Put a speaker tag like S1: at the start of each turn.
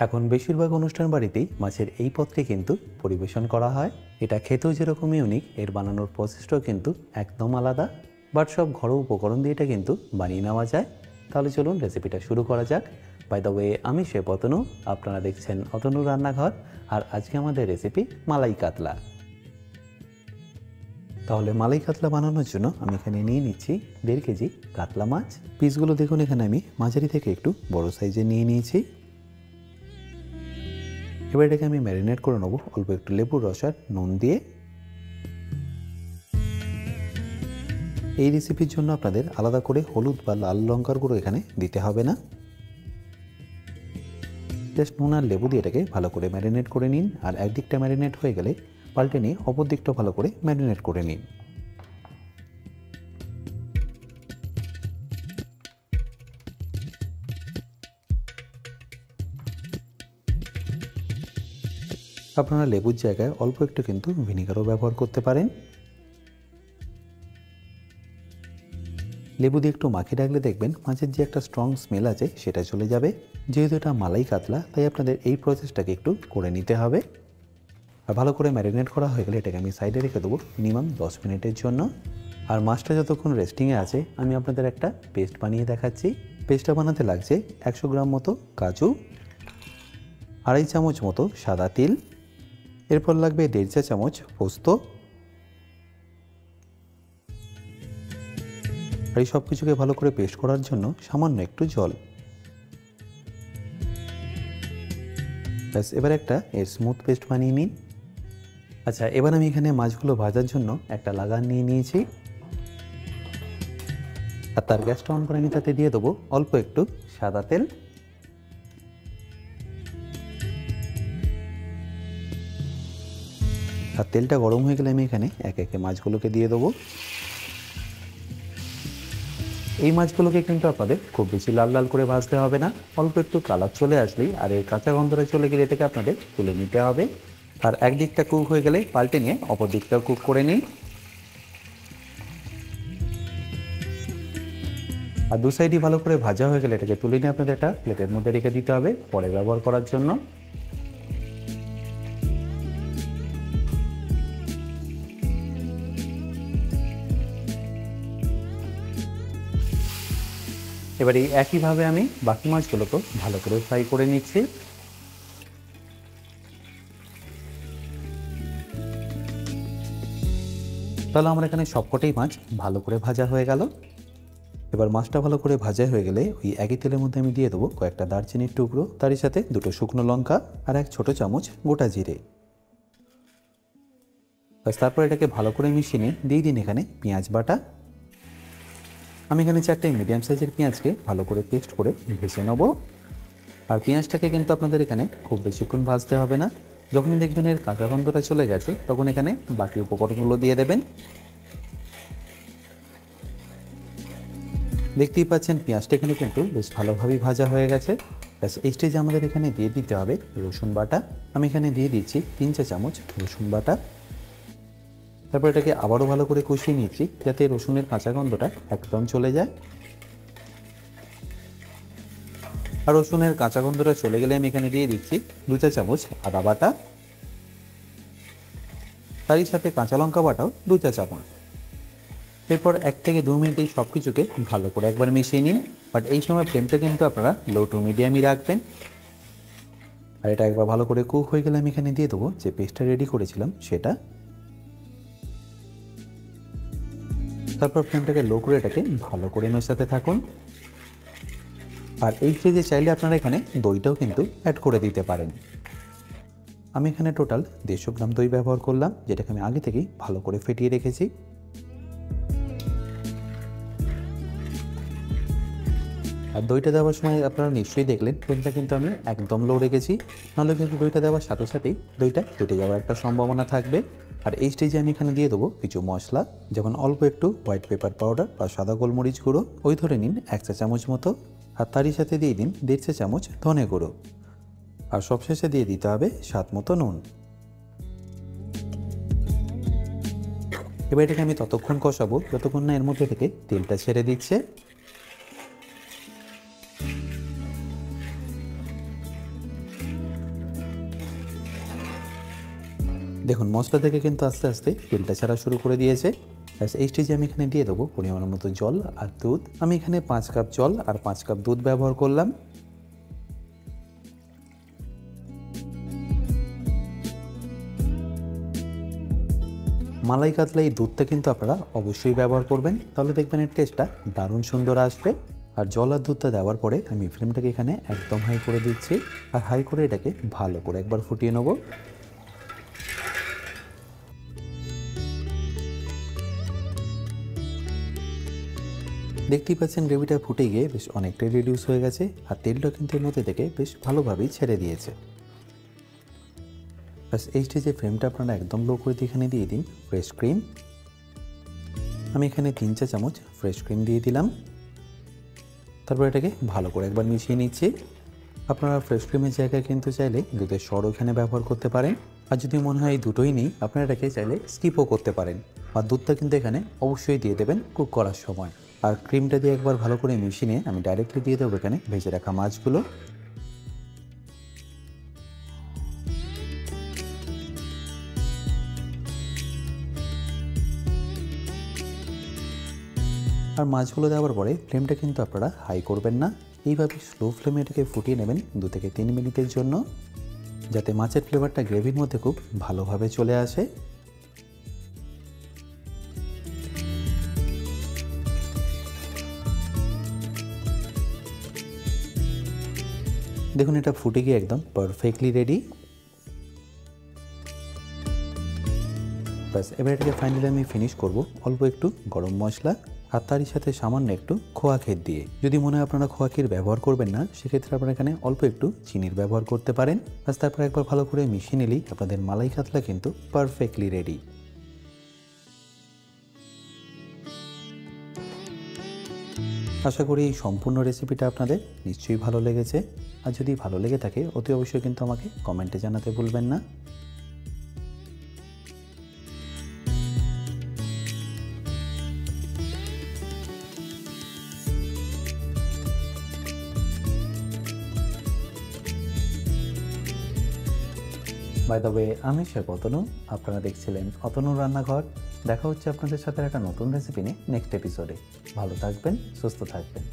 S1: এখন বেশিরভাগ অনুষ্ঠান বাড়িতেই মাছের এই পদটি কিন্তু পরিবেশন করা হয়। এটা খেতেও যেরকম ইউনিক, এর বানানোর প্রসেসটাও কিন্তু একদম আলাদা। বাট সব ঘরোয়া উপকরণ দিয়ে এটা কিন্তু বানিয়ে নেওয়া যায়। তাহলে চলুন রেসিপিটা শুরু করা যাক। বাই দ্য ওয়ে, আমি শেফ অতনু, আপনারা দেখছেন অতনু রান্নাঘর। আর আজকে আমাদের রেসিপি মালাই কাতলা। তাহলে মালাই কাতলা বানানোর জন্য আমি এখানে নিয়ে নিচ্ছি 1.5 কেজি কাতলা মাছ। পিসগুলো দেখুন, এখানে আমি মাঝারি থেকে একটু বড় সাইজে নিয়ে নিয়েছি। এবার এটাকে আমি ম্যারিনেট করে নেবো অল্প একটু লেবুর রস আর নুন দিয়ে। এই রেসিপির জন্য আপনাদের আলাদা করে হলুদ বা লাল লঙ্কার গুঁড়ো এখানে দিতে হবে না। জাস্ট নুন আর লেবু দিয়ে এটাকে ভালো করে ম্যারিনেট করে নিন। আর একদিকটা ম্যারিনেট হয়ে গেলে পাল্টে নিয়ে অপর দিকটা ভালো করে ম্যারিনেট করে নিন। আপনারা লেবুর জায়গায় অল্প একটু কিন্তু ভিনেগারও ব্যবহার করতে পারেন। লেবু দিয়ে একটু মাখিয়ে রাখলে দেখবেন মাছের যে একটা স্ট্রং স্মেল আছে সেটা চলে যাবে। যেহেতু এটা মালাই কাতলা, তাই আপনাদের এই প্রসেসটাকে একটু করে নিতে হবে। আর ভালো করে ম্যারিনেট করা হয়ে গেলে এটাকে আমি সাইডে রেখে দেবো মিনিমাম 10 মিনিটের জন্য। আর মাছটা যতক্ষণ রেস্টিংয়ে আছে আমি আপনাদের একটা পেস্ট বানিয়ে দেখাচ্ছি। পেস্টটা বানাতে লাগছে 100 গ্রাম মতো কাজু, 2.5 চামচ মতো সাদা তিল, এরপর লাগবে 1.5 চা চামচ পোস্ত। আর এই সব কিছুকে ভালো করে পেস্ট করার জন্য সামান্য একটু জল। ব্যাস, এবার একটা এর স্মুথ পেস্ট বানিয়ে নিন। আচ্ছা, এবার আমি এখানে মাছগুলো ভাজার জন্য একটা লাগান নিয়ে নিয়েছি। আর তার গ্যাসটা অন করে আমি তাতে দিয়ে দেবো অল্প একটু সাদা তেল। আর তেলটা গরম হয়ে গেলে আমি এখানে একে একে মাছগুলোকে দিয়ে দেবো। এই মাছগুলোকে কিন্তু আপনাদের খুব বেশি লাল লাল করে ভাজতে হবে না। অল্প একটু কালার চলে আসলেই আর এই কাঁচা গন্ধটা চলে গেলে এটাকে আপনাদের তুলে নিতে হবে। আর একদিকটা কুক হয়ে গেলে পাল্টে নিয়ে অপর দিকটাও কুক করে নিন। আর দু সাইডই ভালো করে ভাজা হয়ে গেলে এটাকে তুলে নিয়ে আপনাদের একটা প্লেটের মধ্যে রেখে দিতে হবে পরে ব্যবহার করার জন্য। এবার এই একইভাবে আমি বাকি মাছগুলোকেও ভালো করে ফ্রাই করে নিচ্ছি। তাহলে আমার এখানে সবকটাই মাছ ভালো করে ভাজা হয়ে গেল। এবার মাছটা ভালো করে ভাজা হয়ে গেলে ওই একই তেলের মধ্যে আমি দিয়ে দেবো কয়েকটা দারচিনির টুকরো, তারই সাথে 2টো শুকনো লঙ্কা আর 1 ছোট চামচ গোটা জিরে। বাস, তারপর এটাকে ভালো করে মিশিয়ে নিয়ে দিয়ে দিন এখানে পেঁয়াজ বাটা। আমি এখানে 4টে মিডিয়াম সাইজের পেঁয়াজকে ভালো করে পেস্ট করে ভেজে নেবো। আর পেঁয়াজটাকে কিন্তু আপনাদের এখানে খুব বেশিক্ষণ ভাজতে হবে না। যখনই দেখবেন এর কাঁচা গন্ধটা চলে গেছে তখন এখানে বাকি উপকরণগুলো দিয়ে দেবেন। দেখতেই পাচ্ছেন পেঁয়াজটা এখানে কিন্তু বেশ ভালোভাবেই ভাজা হয়ে গেছে। ব্যাস, এই স্টেজে আমাদের এখানে দিয়ে দিতে হবে রসুন বাটা। আমি এখানে দিয়ে দিচ্ছি 3 চা চামচ রসুন বাটা। তারপর এটাকে আবারও ভালো করে কষিয়ে নিচ্ছি যাতে রসুনের কাঁচা গন্ধটা একদম চলে যায়। আর রসুনের কাঁচা গন্ধটা চলে গেলে আমি এখানে দিয়ে দিচ্ছি 2 চা চামচ আদা বাটা, তারই সাথে কাঁচা লঙ্কা বাটাও 2 চা চামচ। এরপর 1 থেকে 2 মিনিট এই সব কিছুকে ভালো করে একবার মিশিয়ে নিন। বাট এই সময় ফ্লেমটা কিন্তু আপনারা লো টু মিডিয়ামই রাখবেন। আর এটা একবার ভালো করে কুক হয়ে গেলে আমি এখানে দিয়ে দেবো যে পেস্টটা রেডি করেছিলাম সেটা। তারপর ফ্লেমটাকে লো করে এটাকে ভালো করে মেশাতে থাকুন। আর এই স্টেজে চাইলে আপনারা এখানে দইটাও কিন্তু অ্যাড করে দিতে পারেন। আমি এখানে টোটাল 150 গ্রাম দই ব্যবহার করলাম, যেটাকে আমি আগে থেকেই ভালো করে ফেটিয়ে রেখেছি। আর দইটা দেওয়ার সময় আপনারা নিশ্চয়ই দেখলেন ফ্লেমটা কিন্তু আমি একদম লো রেখেছি, নাহলে কিন্তু দইটা দেওয়ার সাথে সাথেই দইটা কেটে যাওয়ার একটা সম্ভাবনা থাকবে। আর এই স্টেজে আমি এখানে দিয়ে দেবো কিছু মশলা, যেমন অল্প একটু হোয়াইট পেপার পাউডার বা সাদা গোলমরিচ গুঁড়ো, ওই ধরে নিন 1 চা চামচ মতো। আর তারই সাথে দিয়ে দিন 1.5 চা চামচ ধনে গুঁড়ো। আর সবশেষে দিয়ে দিতে হবে স্বাদ মতো নুন। এবার এটাকে আমি ততক্ষণ কষাবো যতক্ষণ না এর মধ্যে থেকে তেলটা ছেড়ে দিচ্ছে। দেখুন মশলা থেকে কিন্তু আস্তে আস্তে তেলটা ছাড়া শুরু করে দিয়েছে। এই স্টেজে আমি এখানে দিয়ে দেবো পরিমাণ মতো জল আর দুধ। আমি এখানে 5 কাপ জল আর 5 কাপ দুধ ব্যবহার করলাম। মালাই কাতলা এই দুধটা কিন্তু আপনারা অবশ্যই ব্যবহার করবেন, তাহলে দেখবেন এর টেস্টটা দারুণ সুন্দর আসবে। আর জল আর দুধটা দেওয়ার পরে আমি ফ্লেমটাকে এখানে একদম হাই করে দিচ্ছি, আর হাই করে এটাকে ভালো করে একবার ফুটিয়ে নেব। দেখতেই পাচ্ছেন গ্রেভিটা ফুটে গিয়ে বেশ অনেকটাই রিডিউস হয়ে গেছে, আর তেলটা কিন্তু এর মধ্যে থেকে বেশ ভালোভাবেই ছেড়ে দিয়েছে। বাস এই স্টেজে ফ্লেমটা আপনারা একদম লো করে দিয়ে এখানে দিয়ে দিন ফ্রেশ ক্রিম। আমি এখানে 3 চা চামচ ফ্রেশ ক্রিম দিয়ে দিলাম। তারপর এটাকে ভালো করে একবার মিশিয়ে নিচ্ছি। আপনারা ফ্রেশ ক্রিমের জায়গায় কিন্তু চাইলে দুধের সরও এখানে ব্যবহার করতে পারেন, আর যদি মনে হয় এই দুটোই নেই আপনারা এটাকে চাইলে স্কিপও করতে পারেন। আর দুধটা কিন্তু এখানে অবশ্যই দিয়ে দেবেন কুক করার সময়। আর ক্রিমটা দিয়ে একবার ভালো করে মিশিয়ে নিয়ে আমি ডাইরেক্টলি দিয়ে দেবো এখানে ভেজে রাখা মাছগুলো। আর মাছগুলো দেওয়ার পরে ফ্লেমটা কিন্তু আপনারা হাই করবেন না, এইভাবে স্লো ফ্লেমে এটাকে ফুটিয়ে নেবেন 2 থেকে 3 মিনিটের জন্য, যাতে মাছের ফ্লেভারটা গ্রেভির মধ্যে খুব ভালোভাবে চলে আসে। দেখুন এটা ফুটে গিয়ে একদম পারফেক্টলি রেডি। ব্যাস এবার এটাকে ফাইনালি আমি ফিনিশ করব অল্প একটু গরম মশলা আর তারই সাথে সামান্য একটু খোয়া ক্ষীর দিয়ে। যদি মনে হয় আপনারা খোয়া ক্ষীর ব্যবহার করবেন না, সেক্ষেত্রে আপনারা এখানে অল্প একটু চিনির ব্যবহার করতে পারেন। ব্যাস তারপর একবার ভালো করে মিশিয়ে নিলেই আপনাদের মালাই কাতলা কিন্তু পারফেক্টলি রেডি। আশা করি এই সম্পূর্ণ রেসিপিটা আপনাদের নিশ্চয়ই ভালো লেগেছে, আর যদি ভালো লেগে থাকে অতি অবশ্যই কিন্তু আমাকে কমেন্টে জানাতে ভুলবেন না। বাই দ্য ওয়ে, আমি শেখ অতনু, আপনারা দেখছিলেন অতনু রান্নাঘর। দেখা হচ্ছে আপনাদের সাথে একটা নতুন রেসিপি নিয়ে নেক্সট এপিসোডে। ভালো থাকবেন, সুস্থ থাকবেন।